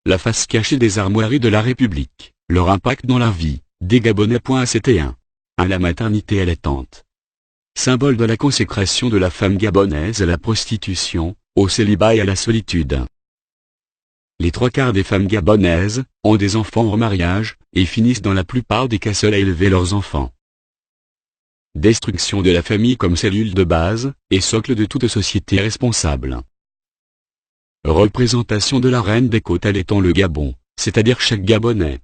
la face cachée des armoiries de la République, leur impact dans la vie des Gabonais. C'était 1. La maternité allaitante. Symbole de la consécration de la femme gabonaise à la prostitution, au célibat et à la solitude. Les 3/4 des femmes gabonaises ont des enfants hors mariage, et finissent dans la plupart des cas seules à élever leurs enfants. Destruction de la famille comme cellule de base, et socle de toute société responsable. Représentation de la reine des côtes allaitant le Gabon, c'est-à-dire chaque Gabonais.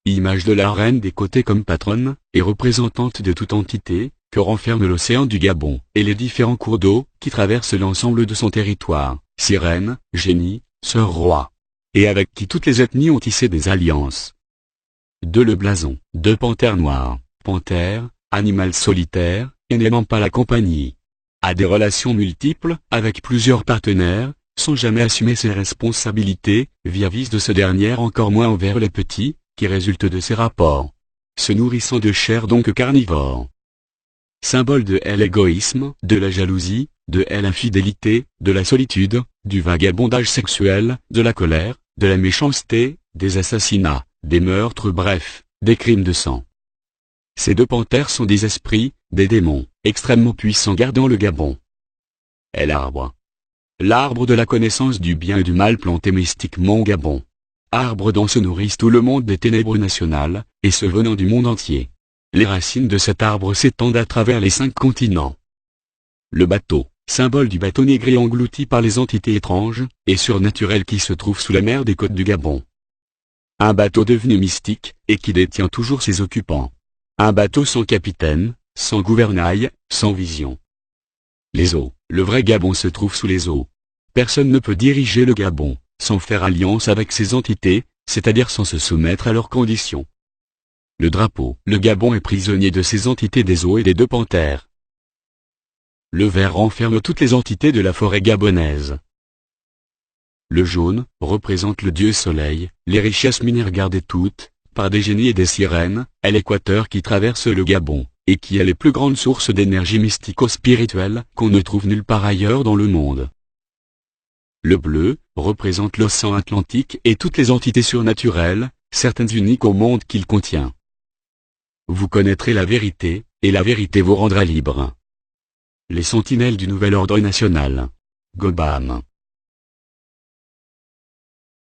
Image de la reine des côtes comme patronne, et représentante de toute entité, que renferme l'océan du Gabon, et les différents cours d'eau, qui traversent l'ensemble de son territoire, sirène, génie, sœur roi. Et avec qui toutes les ethnies ont tissé des alliances. 2. Le blason. 2 panthères noires. Panthère, animal solitaire, et n'aimant pas la compagnie. A des relations multiples, avec plusieurs partenaires, sans jamais assumer ses responsabilités, vis-à-vis de ce dernier, encore moins envers les petits, qui résultent de ces rapports. Se nourrissant de chair donc carnivore. Symbole de l'égoïsme, de la jalousie, de l'infidélité, de la solitude, du vagabondage sexuel, de la colère, de la méchanceté, des assassinats, des meurtres, bref, des crimes de sang. Ces 2 panthères sont des esprits, des démons, extrêmement puissants gardant le Gabon. Et l'arbre. L'arbre de la connaissance du bien et du mal planté mystiquement au Gabon. Arbre dont se nourrissent tout le monde des ténèbres nationales, et ceux venant du monde entier. Les racines de cet arbre s'étendent à travers les 5 continents. Le bateau, symbole du bâtonnier gris englouti par les entités étranges et surnaturelles qui se trouvent sous la mer des côtes du Gabon. Un bateau devenu mystique, et qui détient toujours ses occupants. Un bateau sans capitaine, sans gouvernail, sans vision. Les eaux. Le vrai Gabon se trouve sous les eaux. Personne ne peut diriger le Gabon, sans faire alliance avec ces entités, c'est-à-dire sans se soumettre à leurs conditions. Le drapeau. Le Gabon est prisonnier de ces entités des eaux et des 2 panthères. Le vert renferme toutes les entités de la forêt gabonaise. Le jaune représente le dieu soleil, les richesses minières gardées toutes, par des génies et des sirènes, à l'équateur qui traverse le Gabon, et qui est les plus grandes sources d'énergie mystico-spirituelle qu'on ne trouve nulle part ailleurs dans le monde. Le bleu représente l'océan Atlantique et toutes les entités surnaturelles, certaines uniques au monde qu'il contient. Vous connaîtrez la vérité, et la vérité vous rendra libre. Les sentinelles du nouvel ordre national. Gobam.